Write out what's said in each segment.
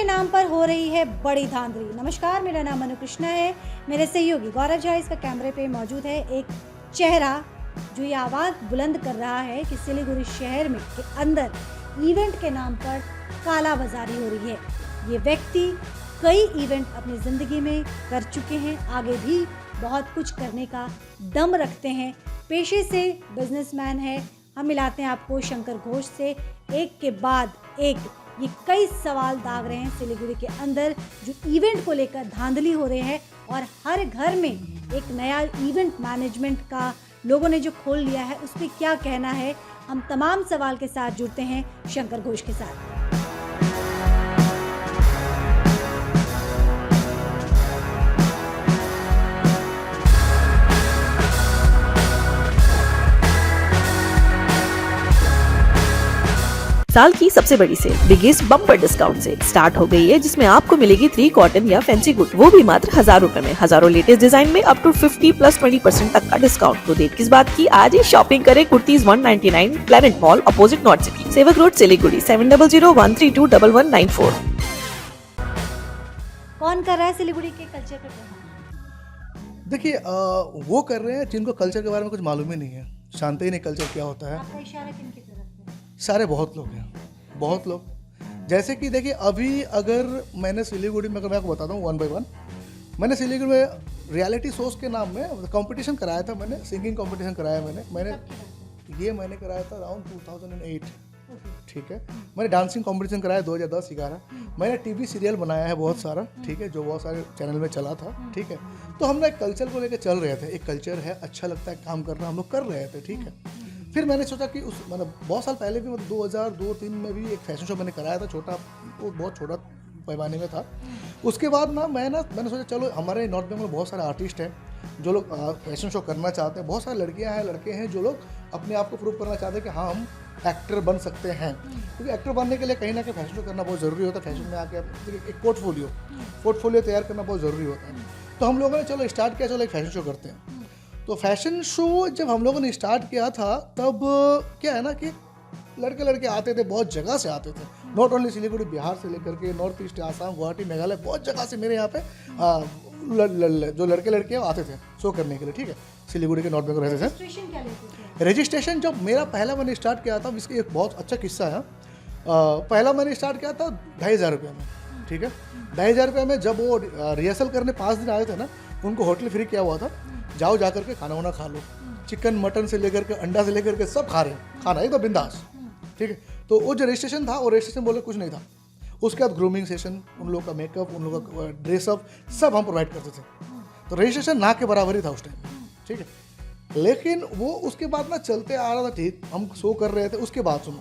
नाम पर हो रही है बड़ी धांधली। नमस्कार, मेरा नाम अनु कृष्णा है। मेरे सहयोगी गौरव झा इसका कैमरे पे मौजूद है। एक चेहरा जो ये आवाज़ बुलंद कर रहा है कि सिलीगुड़ी शहर में के अंदर इवेंट के नाम पर काला बाजारी हो रही है। ये व्यक्ति कई इवेंट अपनी ज़िंदगी में कर चुके हैं, आगे भी बहुत कुछ करने का दम रखते हैं। पेशे से बिजनेसमैन है। हम मिलाते हैं आपको शंकर घोष से। एक के बाद एक ये कई सवाल दाग रहे हैं सिलीगुड़ी के अंदर, जो इवेंट को लेकर धांधली हो रहे हैं और हर घर में एक नया इवेंट मैनेजमेंट का लोगों ने जो खोल लिया है, उस पर क्या कहना है। हम तमाम सवाल के साथ जुड़ते हैं शंकर घोष के साथ। साल की सबसे बड़ी sale biggest bumper discount sale start हो गई है, जिसमें आपको मिलेगी 3 कॉटन या फैंसी गुड, वो भी मात्र 1000 रुपए में। हजारों लेटेस्ट डिजाइन में अप टू 50+20% तक का डिस्काउंट। तो देर किस बात की, आज ही शॉपिंग करें। Kurtis 199, planet mall opposite north city, सेवक रोड, सिलीगुड़ी। 7001321194। कौन कर रहा है सिलीगुड़ी के कल्चर पे प्रभाव? देखिए, वो कर रहे हैं जिनको कल्चर के बारे में कुछ मालूम ही नहीं है, जानते ही नहीं कल्चर क्या होता है। आपका इशारा किनकी तरफ है? सारे बहुत लोग हैं, बहुत लोग। जैसे कि देखिए, अभी अगर मैंने सिलीगुड़ी में, अगर मैं आपको बताता हूँ 1 by 1, मैंने सिलीगुड़ी में रियलिटी शोज के नाम में कंपटीशन कराया था। मैंने सिंगिंग कंपटीशन कराया। मैंने कराया था अराउंड 2008, ठीक है। मैंने डांसिंग कंपटीशन कराया 2010-11। मैंने टीवी सीरियल बनाया है बहुत सारा, ठीक है, जो बहुत सारे चैनल में चला था, ठीक है। तो हम लोग एक कल्चर को लेकर चल रहे थे। एक कल्चर है, अच्छा लगता है काम करना, हम लोग कर रहे थे, ठीक है। फिर मैंने सोचा कि मतलब बहुत साल पहले भी, मतलब 2002-3 में भी एक फैशन शो मैंने कराया था, छोटा, वो बहुत छोटा पैमाने में था। उसके बाद मैंने सोचा चलो, हमारे नॉर्थ बेंगल में बहुत सारे आर्टिस्ट हैं जो लोग फैशन शो करना चाहते हैं। बहुत सारे लड़कियां हैं, लड़के हैं जो लोग अपने आप को प्रूव करना चाहते हैं कि हाँ, हम एक्टर बन सकते हैं। क्योंकि एक्टर बनने के लिए कहीं ना कहीं फैशन शो करना बहुत ज़रूरी होता है। फैशन में आके एक पोर्टफोलियो तैयार करना बहुत ज़रूरी होता है। तो हम लोगों ने चलो स्टार्ट किया, चलो एक फैशन शो करते हैं। तो फैशन शो जब हम लोगों ने स्टार्ट किया था, तब क्या है ना कि लड़के आते थे, बहुत जगह से आते थे। नॉट ओनली सिलीगुड़ी, बिहार से लेकर के नॉर्थ ईस्ट, आसाम, गुवाहाटी, मेघालय, बहुत जगह से मेरे यहाँ पे जो लड़के आते थे शो करने के लिए, ठीक है। सिलीगुड़ी के नॉर्थ बेंगल रहते थे। रजिस्ट्रेशन क्या लेते थे? रजिस्ट्रेशन जब मेरा पहला मैंने स्टार्ट किया था, इसका एक बहुत अच्छा किस्सा है। पहला मैंने स्टार्ट किया था 2500 रुपये में, ठीक है। 2500 रुपये में जब वो रिहर्सल करने 5 दिन आए थे ना, उनको होटल फ्री किया हुआ था। जाओ जा करके खाना वाना खा लो, चिकन मटन से लेकर के अंडा से लेकर के सब खा रहे हैं, खाना एकदम बिंदास, ठीक है। तो वो जो रजिस्ट्रेशन था, वो रजिस्ट्रेशन बोले कुछ नहीं था। उसके बाद ग्रूमिंग सेशन, उन लोगों का मेकअप, उन लोगों का ड्रेसअप, सब हम प्रोवाइड करते थे। तो रजिस्ट्रेशन ना के बराबर ही था उस टाइम, ठीक है। लेकिन वो उसके बाद ना चलते आ रहा था, ठीक, हम शो कर रहे थे। उसके बाद सुनो,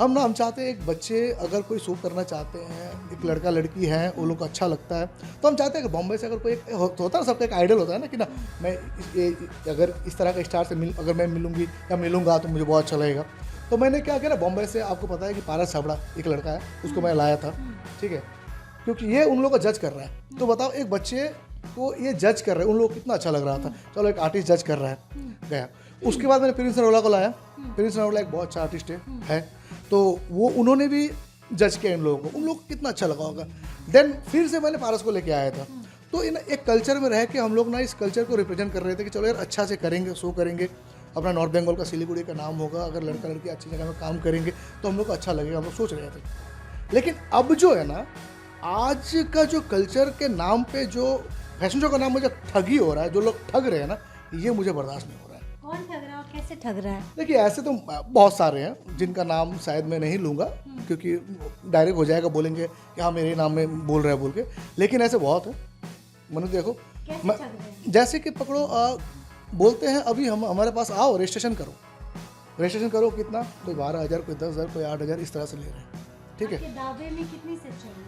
हम चाहते हैं एक बच्चे अगर कोई शो करना चाहते हैं, एक लड़का लड़की है, वो लोग को अच्छा लगता है, तो हम चाहते हैं कि बॉम्बे से अगर कोई होता है, सबका एक आइडल होता है ना कि ना, मैं अगर इस तरह का स्टार से अगर मैं मिलूंगी या मिलूंगा तो मुझे बहुत अच्छा लगेगा। तो मैंने क्या किया ना, बॉम्बे से, आपको पता है कि पारस छाबड़ा एक लड़का है, उसको मैं लाया था, ठीक है, क्योंकि ये उन लोगों को जज कर रहा है। तो बताओ, एक बच्चे को ये जज कर रहे हैं, उन लोग को कितना अच्छा लग रहा था। चलो, एक आर्टिस्ट जज कर रहा है, गया। उसके बाद मैंने प्रिंस नरोला को लाया। प्रिंस नरोला एक बहुत अच्छा आर्टिस्ट है, तो वो उन्होंने भी जज किया इन लोगों को, उन लोगों को कितना अच्छा लगा होगा। देन फिर से मैंने पारस को लेके आया था। तो इन एक कल्चर में रह के हम लोग ना इस कल्चर को रिप्रेजेंट कर रहे थे कि चलो यार, अच्छा से करेंगे, शो करेंगे, अपना नॉर्थ बेंगल का सिलीगुड़ी का नाम होगा। अगर लड़का लड़की अच्छी जगह में काम करेंगे तो हम लोग को अच्छा लगेगा, हम लोग सोच रहे थे। लेकिन अब जो है ना, आज का जो कल्चर के नाम पे जो फैशन शो का नाम मुझे ठगी हो रहा है, जो लोग ठग रहे हैं ना, ये मुझे बर्दाश्त नहीं हो रहा है। कौन ठग रहा है और कैसे ठग रहा है? देखिए, ऐसे तो बहुत सारे हैं जिनका नाम शायद मैं नहीं लूँगा, क्योंकि डायरेक्ट हो जाएगा, बोलेंगे कि हाँ मेरे नाम में बोल रहे हैं बोल के। लेकिन ऐसे बहुत है। मैंने देखो, जैसे कि पकड़ो, बोलते हैं अभी हमारे पास आओ, रजिस्ट्रेशन करो, कितना, कोई 12,000, कोई 10,000, कोई 8,000, इस तरह से ले रहे हैं, ठीक है। दावे में कितनी सच्चाई है?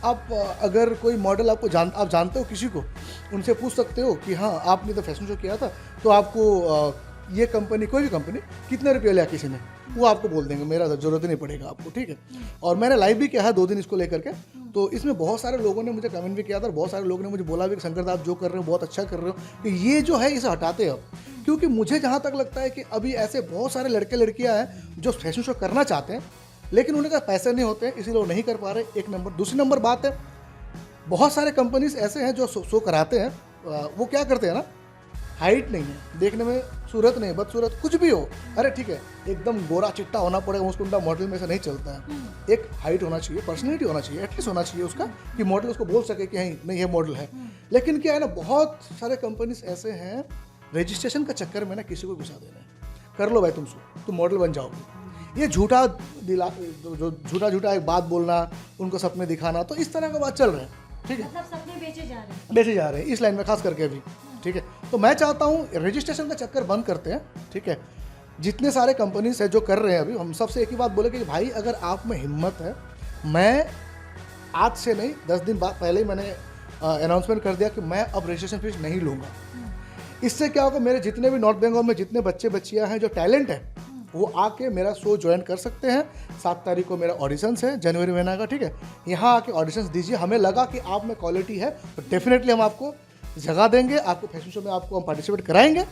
आप अगर कोई मॉडल आप जानते हो किसी को, उनसे पूछ सकते हो कि हाँ, आपने तो फैशन शो किया था, तो आपको ये कंपनी, कोई भी कंपनी, कितने रुपये लिया किसी ने, वो आपको बोल देंगे, मेरा ज़रूरत ही नहीं पड़ेगा आपको, ठीक है। और मैंने लाइव भी किया है 2 दिन इसको लेकर के। तो इसमें बहुत सारे लोगों ने मुझे कमेंट भी किया था, और बहुत सारे लोगों ने मुझे बोला भी कि शंकर दा, आप जो कर रहे हो बहुत अच्छा कर रहे हो, कि ये जो है इसे हटाते अब। क्योंकि मुझे जहाँ तक लगता है कि अभी ऐसे बहुत सारे लड़के लड़कियाँ हैं जो फैशन शो करना चाहते हैं, लेकिन उनके पास पैसे नहीं होते हैं, इसीलिए वो नहीं कर पा रहे, एक नंबर। दूसरी नंबर बात है, बहुत सारे कंपनीज ऐसे हैं जो शो कराते हैं, वो क्या करते हैं ना, हाइट नहीं है, देखने में सूरत नहीं, बदसूरत कुछ भी हो, अरे ठीक है एकदम गोरा चिट्टा होना पड़ेगा, उसको उनका मॉडल में से नहीं चलता है। एक हाइट होना चाहिए, पर्सनैलिटी होना चाहिए, एटलीस्ट होना चाहिए उसका, कि मॉडल उसको बोल सके कि नहीं ये मॉडल है। लेकिन क्या है ना, बहुत सारे कंपनीज ऐसे हैं, रजिस्ट्रेशन का चक्कर में ना किसी को घुसा दे रहे हैं, कर लो भाई तुम मॉडल बन जाओगे। ये झूठा जो झूठा एक बात बोलना, उनको सपने दिखाना, तो इस तरह का बात चल रहा है, ठीक है, मतलब सपने बेचे जा रहे हैं इस लाइन में खास करके अभी, ठीक है। तो मैं चाहता हूँ रजिस्ट्रेशन का चक्कर बंद करते हैं, ठीक है। जितने सारे कंपनीज है जो कर रहे हैं अभी, हम सबसे एक ही बात बोले कि भाई अगर आप में हिम्मत है, मैं आज से नहीं 10 दिन बाद पहले ही मैंने अनाउंसमेंट कर दिया कि मैं अब रजिस्ट्रेशन फीस नहीं लूँगा। इससे क्या होगा, मेरे जितने भी नॉर्थ बंगाल में जितने बच्चे बच्चियाँ हैं जो टैलेंट है, वो आके मेरा शो ज्वाइन कर सकते हैं। 7 तारीख को मेरा ऑडिशंस है, जनवरी महीना का, ठीक है। यहाँ आके ऑडिशंस दीजिए, हमें लगा कि आप में क्वालिटी है तो डेफिनेटली हम आपको जगह देंगे, आपको फैशन शो में आपको हम पार्टिसिपेट कराएंगे,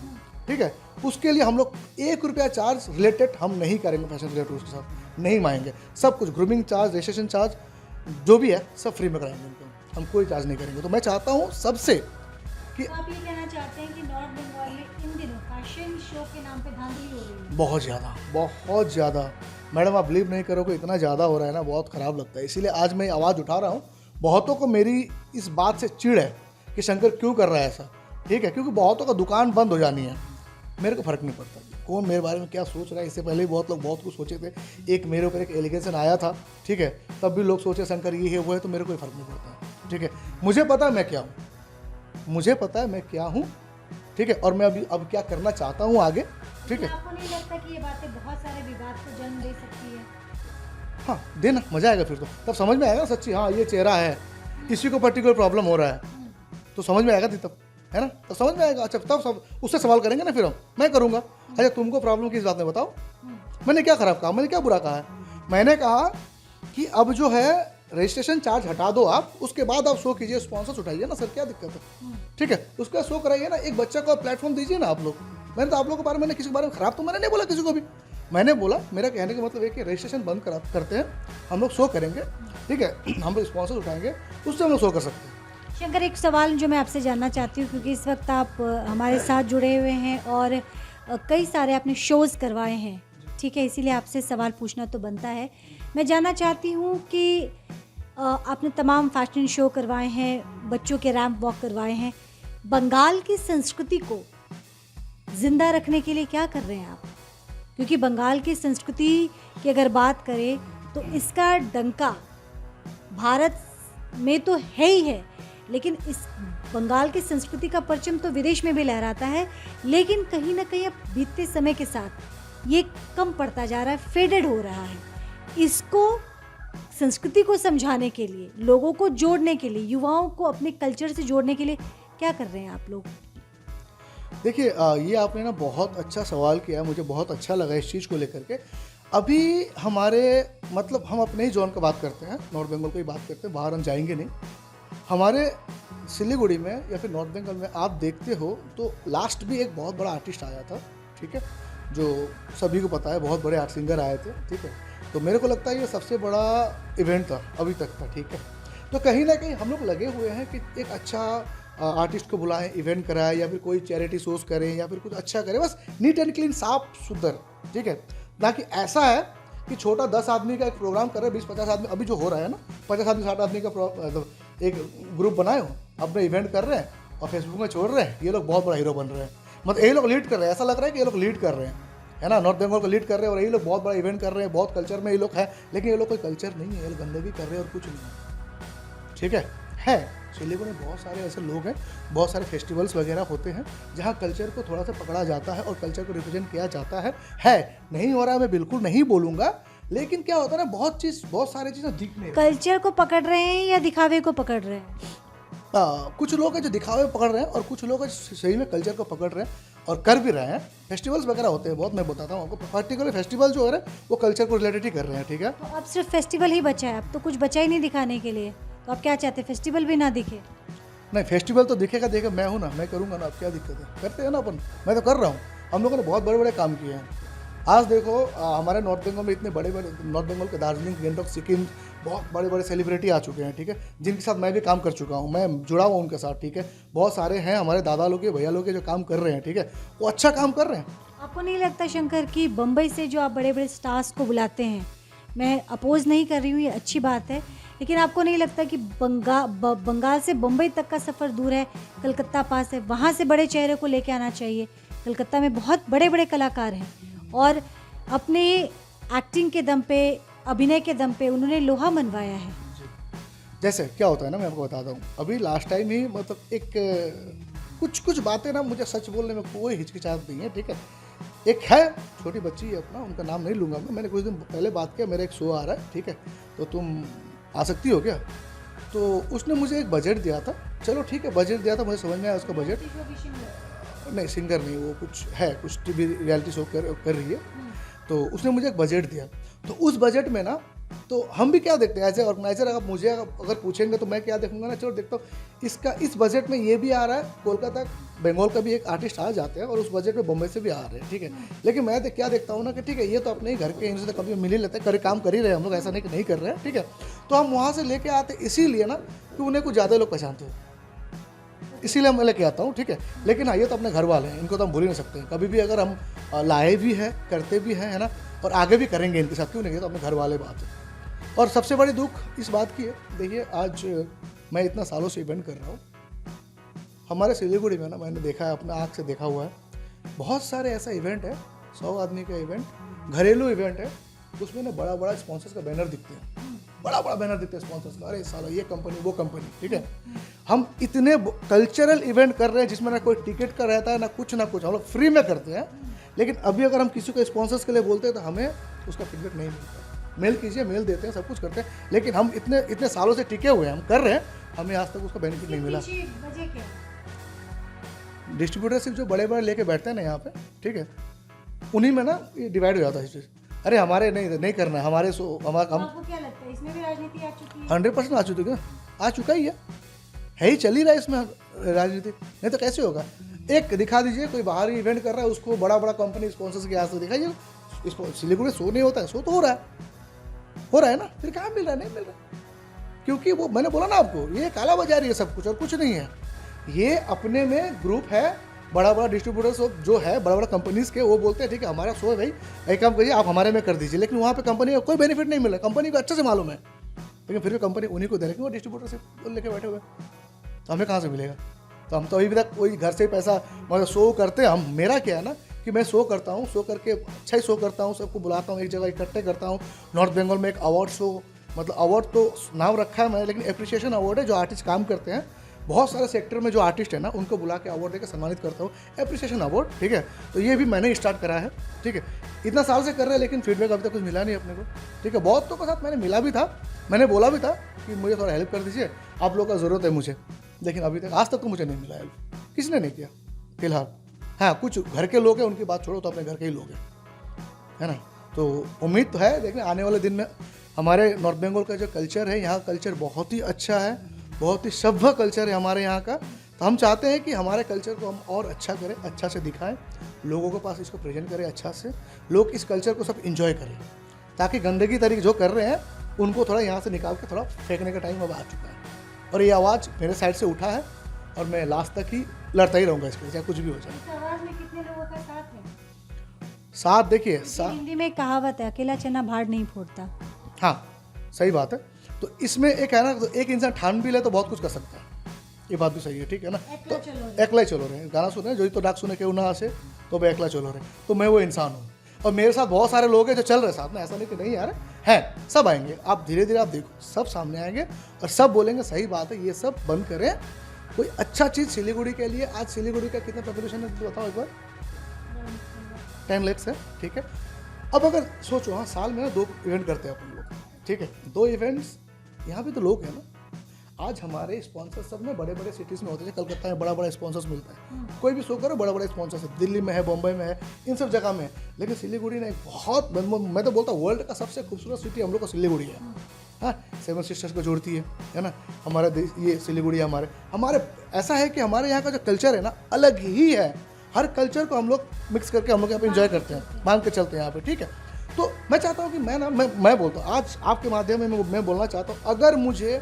ठीक है। उसके लिए हम लोग 1 रुपया चार्ज रिलेटेड हम नहीं करेंगे, फैशन रिलेटेड उसके साथ नहीं मांगेंगे। सब कुछ ग्रूमिंग चार्ज, रजिस्ट्रेशन चार्ज जो भी है सब फ्री में कराएंगे उनको, हम कोई चार्ज नहीं करेंगे। तो मैं चाहता हूँ सबसे कि तो आप ये कहना चाहते हैं कि नॉर्थ बंगाल में इन दिनों फैशन शो के नाम पे धांधली हो रही है? बहुत ज़्यादा मैडम, आप बिलीव नहीं करोगे, इतना ज़्यादा हो रहा है ना, बहुत ख़राब लगता है। इसीलिए आज मैं आवाज़ उठा रहा हूँ। बहुतों को मेरी इस बात से चिढ़ है कि शंकर क्यों कर रहा है ऐसा, ठीक है, क्योंकि बहुतों का दुकान बंद हो जानी है, मेरे को फ़र्क नहीं पड़ता कौन मेरे बारे में क्या सोच रहा है। इससे पहले भी बहुत लोग बहुत कुछ सोचे थे, एक मेरे ऊपर एक एलिगेशन आया था, ठीक है, तब भी लोग सोचे शंकर ये है वो है, तो मेरे को कोई फ़र्क नहीं पड़ता, ठीक है। मुझे पता है मैं क्या हूँ, मुझे पता है मैं क्या हूँ, ठीक है, और मैं अब क्या करना चाहता हूँ आगे, ठीक है। आपको नहीं लगता कि ये बातें बहुत सारे विवाद को जन्म दे सकती है? हाँ, देना, मज़ा आएगा फिर तो, तब समझ में आएगा सच्ची, हाँ ये चेहरा है, किसी को पर्टिकुलर प्रॉब्लम हो रहा है तो समझ में आएगा तब, है ना, तो समझ में आएगा। अच्छा तब सब उससे सवाल करेंगे ना, फिर मैं करूँगा, अच्छा तुमको प्रॉब्लम किस बात में बताओ, मैंने क्या ख़राब कहा, मैंने क्या बुरा कहा है? मैंने कहा कि अब जो है रजिस्ट्रेशन चार्ज हटा दो आप, उसके बाद आप शो कीजिए, स्पॉन्सर्स उठाइए ना सर, क्या दिक्कत है, ठीक है, उसका शो कराइए ना, एक बच्चा को प्लेटफॉर्म दीजिए ना आप लोग। मैंने तो आप लोगों के बारे में, किसी के बारे में ख़राब तो मैंने नहीं बोला किसी को भी, मैंने बोला मेरा कहने का मतलब है कि रजिस्ट्रेशन बंद करते हैं, हम लोग शो करेंगे, ठीक है, हम लोग स्पॉन्सर्स उठाएंगे, उससे हम लोग शो कर सकते हैं। शंकर, एक सवाल जो मैं आपसे जानना चाहती हूँ, क्योंकि इस वक्त आप हमारे साथ जुड़े हुए हैं और कई सारे आपने शोज़ करवाए हैं, ठीक है, इसीलिए आपसे सवाल पूछना तो बनता है। मैं जानना चाहती हूँ कि आपने तमाम फैशन शो करवाए हैं, बच्चों के रैंप वॉक करवाए हैं, बंगाल की संस्कृति को ज़िंदा रखने के लिए क्या कर रहे हैं आप? क्योंकि बंगाल की संस्कृति की अगर बात करें तो इसका डंका भारत में तो है ही है, लेकिन इस बंगाल की संस्कृति का परचम तो विदेश में भी लहराता है, लेकिन कहीं ना कहीं अब बीतते समय के साथ ये कम पड़ता जा रहा है, फेडेड हो रहा है। इसको संस्कृति को समझाने के लिए, लोगों को जोड़ने के लिए, युवाओं को अपने कल्चर से जोड़ने के लिए क्या कर रहे हैं आप लोग? देखिए ये आपने ना बहुत अच्छा सवाल किया, मुझे बहुत अच्छा लगा इस चीज़ को लेकर के। अभी हमारे मतलब हम अपने ही जोन का बात करते हैं, नॉर्थ बंगाल को ही बात करते हैं, बाहर हम जाएंगे नहीं। हमारे सिलीगुड़ी में या फिर नॉर्थ बंगाल में आप देखते हो तो लास्ट भी एक बहुत बड़ा आर्टिस्ट आया था, ठीक है, जो सभी को पता है, बहुत बड़े आर्ट सिंगर आए थे, ठीक है। तो मेरे को लगता है ये सबसे बड़ा इवेंट था अभी तक का, ठीक है। तो कहीं ना कहीं हम लोग लगे हुए हैं कि एक अच्छा आर्टिस्ट को बुलाएं, इवेंट कराएं, या फिर कोई चैरिटी शोज करें, या फिर कुछ अच्छा करें, बस नीट एंड क्लीन, साफ सुथर, ठीक है। ना कि ऐसा है कि छोटा 10 आदमी का एक प्रोग्राम कर रहे हैं, 20-50 आदमी, अभी जो हो रहा है ना, 50 आदमी 60 आदमी का एक ग्रुप बनाए हो, अपने इवेंट कर रहे हैं और फेसबुक में छोड़ रहे हैं, ये लोग बहुत बड़ा हीरो बन रहे हैं, मतलब ये लोग लीड कर रहे हैं, ऐसा लग रहा है कि ये लोग लीड कर रहे हैं, है ना, नॉर्थ बंगाल को लीड कर रहे हैं, और ये लोग बहुत बड़ा इवेंट कर रहे हैं, बहुत कल्चर में ये लोग हैं, लेकिन ये लोग कोई कल्चर नहीं है, ये लोग गंदगी कर रहे हैं और कुछ नहीं है, ठीक है। सिलीगुड़ी में बहुत सारे ऐसे लोग हैं, बहुत सारे फेस्टिवल्स वगैरह होते हैं जहाँ कल्चर को थोड़ा सा पकड़ा जाता है और कल्चर को रिप्रेजेंट किया जाता है। नहीं हो रहा है, मैं बिल्कुल नहीं बोलूँगा, लेकिन क्या होता है ना, बहुत सारी चीज़ें दिख नहीं, कल्चर को पकड़ रहे हैं या दिखावे को पकड़ रहे हैं? कुछ लोग हैं जो दिखावे पकड़ रहे हैं और कुछ लोग हैं सही में कल्चर को पकड़ रहे हैं और कर भी रहे हैं। फेस्टिवल्स वगैरह होते हैं बहुत, मैं बताता हूँ आपको, पर्टिकुलर फेस्टिवल जो हो रहे हैं वो कल्चर को रिलेटेड ही कर रहे हैं, ठीक है। तो अब सिर्फ फेस्टिवल ही बचा है, अब तो कुछ बचा ही नहीं दिखाने के लिए, तो आप क्या चाहते हैं, फेस्टिवल भी ना दिखे? नहीं, फेस्टिवल तो दिखेगा, मैं हूँ ना, मैं करूँगा ना, अब क्या दिक्कत है, करते हैं ना अपन, मैं तो कर रहा हूँ। हम लोगों ने बहुत बड़े बड़े काम किए हैं, आज देखो हमारे नॉर्थ बंगाल में इतने बड़े बड़े, नॉर्थ बंगाल के दार्जिलिंग, गंगटोक, सिक्किम, बहुत बड़े बड़े सेलिब्रिटी आ चुके हैं, ठीक है, जिनके साथ मैं भी काम कर चुका हूँ, मैं जुड़ा हुआ उनके साथ, ठीक है। बहुत सारे हैं हमारे दादा लोग के, भैया लोग के जो काम कर रहे हैं, ठीक है, वो अच्छा काम कर रहे हैं। आपको नहीं लगता शंकर कि बम्बई से जो आप बड़े बड़े स्टार्स को बुलाते हैं, मैं अपोज नहीं कर रही हूँ, ये अच्छी बात है, लेकिन आपको नहीं लगता कि बंगाल से बम्बई तक का सफ़र दूर है, कलकत्ता पास है, वहाँ से बड़े चेहरे को लेके आना चाहिए। कलकत्ता में बहुत बड़े बड़े कलाकार हैं और अपने एक्टिंग के दम पे, अभिनय के दम पे उन्होंने लोहा मनवाया है। जैसे क्या होता है ना, मैं आपको बताता हूँ, अभी लास्ट टाइम ही मतलब एक कुछ बातें ना, मुझे सच बोलने में कोई हिचकिचाहट नहीं है, ठीक है। एक है छोटी बच्ची है अपना, उनका नाम नहीं लूँगा मैंने कुछ दिन पहले बात किया, मेरा एक शो आ रहा है, ठीक है, तो तुम आ सकती हो क्या? तो उसने मुझे एक बजट दिया था, चलो ठीक है, बजट दिया था, मुझे समझ में आया उसका बजट, नहीं सिंगर नहीं, वो कुछ है, कुछ टीवी रियलिटी शो कर रही है, तो उसने मुझे एक बजट दिया। तो उस बजट में ना, तो हम भी क्या देखते हैं एज ए ऑर्गेनाइजर, अगर मुझे अगर पूछेंगे तो मैं क्या देखूंगा ना, चलो देखता हूँ इसका इस बजट में ये भी आ रहा है, कोलकाता बंगाल का भी एक आर्टिस्ट आ जाते हैं और उस बजट में बम्बई से भी आ रहे हैं, ठीक है। लेकिन मैं क्या देखता हूँ ना कि ठीक है, ये तो अपने ही घर के इनसे कभी मिल ही लेते हैं, काम कर ही रहे हैं हम लोग, ऐसा नहीं कि नहीं कर रहे हैं, ठीक है। तो हम वहाँ से लेके आते इसीलिए ना कि उन्हें कुछ ज़्यादा लोग पहचानते हो, इसीलिए मैं लेके आता हूँ, ठीक है। लेकिन हाँ, ये तो अपने घर वाले हैं, इनको तो हम भूल ही नहीं सकते, कभी भी अगर हम लाए भी हैं, करते भी हैं, है ना, और आगे भी करेंगे इनके साथ, क्यों नहीं, तो अपने घर वाले बात है। और सबसे बड़ी दुख इस बात की है, देखिए आज मैं इतना सालों से इवेंट कर रहा हूँ, हमारे सिलीगुड़ी में ना, मैंने देखा है, अपने आँख से देखा हुआ है, बहुत सारे ऐसा इवेंट है, 100 आदमी का इवेंट, घरेलू इवेंट है, उसमें ना बड़ा बड़ा स्पॉन्सर्स का बैनर दिखते हैं, बड़ा बड़ा बैनर दिखते हैं स्पॉन्सर्स का, अरे साला ये कंपनी वो कंपनी, ठीक है। हम इतने कल्चरल इवेंट कर रहे हैं जिसमें ना कोई टिकट का रहता है, ना कुछ, हम लोग फ्री में करते हैं, लेकिन अभी अगर हम किसी को स्पॉन्सर्स के लिए बोलते हैं तो हमें उसका फीडबैक नहीं मिलता। मेल कीजिए, मेल देते हैं, सब कुछ करते हैं, लेकिन हम इतने सालों से टिके हुए हैं, हम कर रहे हैं, हमें आज तक उसका बेनिफिट नहीं मिला। डिस्ट्रीब्यूटरशिप जो बड़े बड़े लेके बैठते हैं ना यहाँ पे, ठीक है, उन्हीं में ना ये डिवाइड हो जाता है चीज़, अरे हमारे नहीं करना है, हमारा काम। आपको क्या लगता है इसमें भी राजनीति आ चुकी है? 100% आ चुकी है, आ चुका ही है ही चल ही रहा है इसमें राजनीति, नहीं तो कैसे होगा। एक दिखा दीजिए कोई बाहरी इवेंट कर रहा है, उसको बड़ा कंपनी स्पॉन्सर्स के यहाँ से दिखाइए, सिलीगुड़ी शो नहीं होता है, शो तो हो रहा है ना, फिर कहाँ मिल रहा है, नहीं मिल रहा, क्योंकि वो मैंने बोला ना आपको, ये काला बाजारी है सब कुछ, और कुछ नहीं है। ये अपने में ग्रुप है, बड़ा डिस्ट्रीब्यूटर्स जो है, बड़ा कंपनीज के, वो बोलते हैं ठीक है हमारा शो है भाई, एक काम करिए आप हमारे में कर दीजिए, लेकिन वहाँ पे कंपनी को कोई बेनिफिट नहीं मिल रहा, कंपनी को अच्छे से मालूम है, लेकिन फिर भी कंपनी उन्हीं को दे रही है, वो डिस्ट्रीब्यूटर से लेके बैठे हुए, तो हमें कहाँ से मिलेगा। तो हम तो अभी तक वही घर से ही पैसा मतलब शो करते हैं हम। मेरा क्या है ना कि मैं शो करता हूँ, शो करके अच्छा ही शो करता हूँ, सबको बुलाता हूँ, एक जगह इकट्ठे करता हूँ। नॉर्थ बंगाल में एक अवार्ड शो, मतलब अवार्ड तो नाम रखा है मैंने, लेकिन एप्रिसिएशन अवार्ड है, जो आर्टिस्ट काम करते हैं बहुत सारे सेक्टर में, जो आर्टिस्ट है ना उनको बुला के अवार्ड देकर सम्मानित करता हूँ, एप्रिसिएशन अवार्ड, ठीक है। तो ये भी मैंने स्टार्ट करा है, ठीक है। इतना साल से कर रहे हैं, लेकिन फीडबैक अभी तक कुछ मिला नहीं अपने को, ठीक है। बहुत के साथ मैंने मिला भी था, मैंने बोला भी था कि मुझे थोड़ा हेल्प कर दीजिए, आप लोगों का ज़रूरत है मुझे, लेकिन अभी तक आज तक तो मुझे नहीं मिला हेल्प, किसने नहीं किया फिलहाल। हाँ, कुछ घर के लोग हैं, उनकी बात छोड़ो, तो अपने घर के ही लोग हैं, है ना। तो उम्मीद तो है, लेकिन आने वाले दिन में हमारे नॉर्थ बंगाल का जो कल्चर है, यहाँ कल्चर बहुत ही अच्छा है, बहुत ही सभ्य कल्चर है हमारे यहाँ का। तो हम चाहते हैं कि हमारे कल्चर को हम और अच्छा करें, अच्छा से दिखाएं, लोगों के पास इसको प्रेजेंट करें अच्छा से, लोग इस कल्चर को सब इंजॉय करें, ताकि गंदगी तरीके जो कर रहे हैं उनको थोड़ा यहाँ से निकाल के थोड़ा फेंकने का टाइम अब आ चुका है। और ये आवाज़ मेरे साइड से उठा है और मैं लास्ट तक ही लड़ता ही रहूँगा इसके, चाहे कुछ भी हो जाए। इस आवाज में कितने लोगों का साथ है? साथ देखिए, हिंदी में कहावत है, अकेला चना भाड़ नहीं फोड़ता। हाँ सही बात है। तो इसमें एक है ना, तो एक इंसान ठान भी ले तो बहुत कुछ कर सकता है, ये बात भी सही है, ठीक है ना। तो एकला चलो रहे गाना सुने, जो तो डाक सुने क्यों ना आसे, तो मैं एकला चलो रहे, तो मैं वो इंसान हूँ। और मेरे साथ बहुत सारे लोग हैं जो चल रहे साथ में, ऐसा नहीं कि नहीं यार हैं, सब आएंगे, आप धीरे धीरे आप देखो, सब सामने आएंगे और सब बोलेंगे सही बात है, ये सब बंद करें, कोई अच्छा चीज़ सिलीगुड़ी के लिए। आज सिलीगुड़ी का कितना पॉपुलेशन है तो बताओ एक बार, 10 लाख है, ठीक है। अब अगर सोचो, हाँ साल में ना 2 इवेंट करते हैं अपन लोग, ठीक है, 2 इवेंट्स, यहाँ भी तो लोग हैं ना। आज हमारे स्पॉन्सर सब में बड़े बड़े सिटीज़ में होते हैं, कलकत्ता में बड़ा स्पॉन्सर्स मिलता है, कोई भी शो करो बड़ा स्पॉन्सर्स है, दिल्ली में है, बम्बई में है, इन सब जगह में है। लेकिन सिलीगुड़ी ने एक बहुत, मैं तो बोलता हूँ वर्ल्ड का सबसे खूबसूरत सिटी हम लोग का सिलीगुड़ी है। हाँ, 7 सिस्टर्स को जोड़ती है ना हमारा ये सिलीगुड़ी हमारे ऐसा है कि हमारे यहाँ का जो कल्चर है ना अलग ही है। हर कल्चर को हम लोग मिक्स करके हम लोग यहाँ पे इंजॉय करते हैं, मान के चलते हैं यहाँ पे, ठीक है। तो मैं चाहता हूँ कि मैं बोलता हूँ आज आपके माध्यम में मैं बोलना चाहता हूँ, अगर मुझे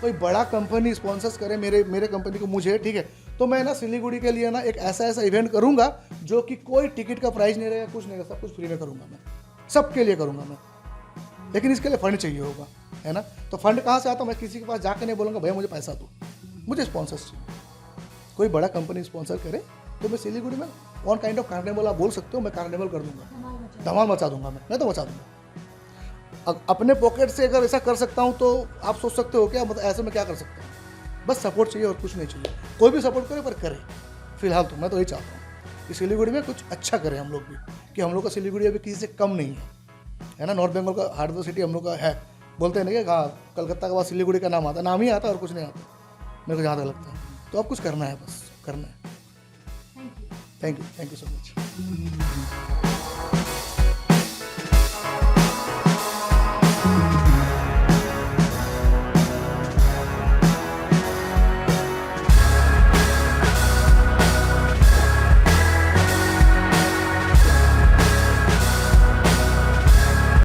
कोई बड़ा कंपनी स्पॉन्सर्स करे मेरे कंपनी को मुझे, ठीक है, तो मैं ना सिलीगुड़ी के लिए ना एक ऐसा इवेंट करूँगा जो कि कोई टिकट का प्राइस नहीं रहेगा, कुछ नहीं रहेगा, सब कुछ फ्री में करूँगा मैं, सबके लिए करूँगा मैं। लेकिन इसके लिए फंड चाहिए होगा, है ना। तो फंड कहाँ से आता, मैं किसी के पास जाके नहीं बोलूँगा भैया मुझे पैसा दो, मुझे स्पॉन्सर्स चाहिए। कोई बड़ा कंपनी स्पॉन्सर करे तो मैं सिलीगुड़ी में ऑन काइंड ऑफ कार्निवल, आप बोल सकते हो, मैं कार्निवल कर दूंगा, धमाल मचा दूंगा, मैं तो मचा दूंगा। अपने पॉकेट से अगर ऐसा कर सकता हूँ तो आप सोच सकते हो क्या, मतलब ऐसे में क्या कर सकता हूँ। बस सपोर्ट चाहिए और कुछ नहीं चाहिए, कोई भी सपोर्ट करे पर करे। फिलहाल तो मैं तो यही चाहता हूँ कि सिलीगुड़ी में कुछ अच्छा करें हम लोग भी, कि हम लोग का सिलीगुड़ी अभी किसी से कम नहीं है ना। नॉर्थ बंगाल का हार्डवेयर सिटी हम लोग का है, बोलते हैं ना कि हाँ कलकत्ता के बाद सिलीगुड़ी का नाम आता, नाम ही आता और कुछ नहीं आता, मेरे को जहाँ तक लगता है। तो अब कुछ करना है, बस करना है। Thank you so much.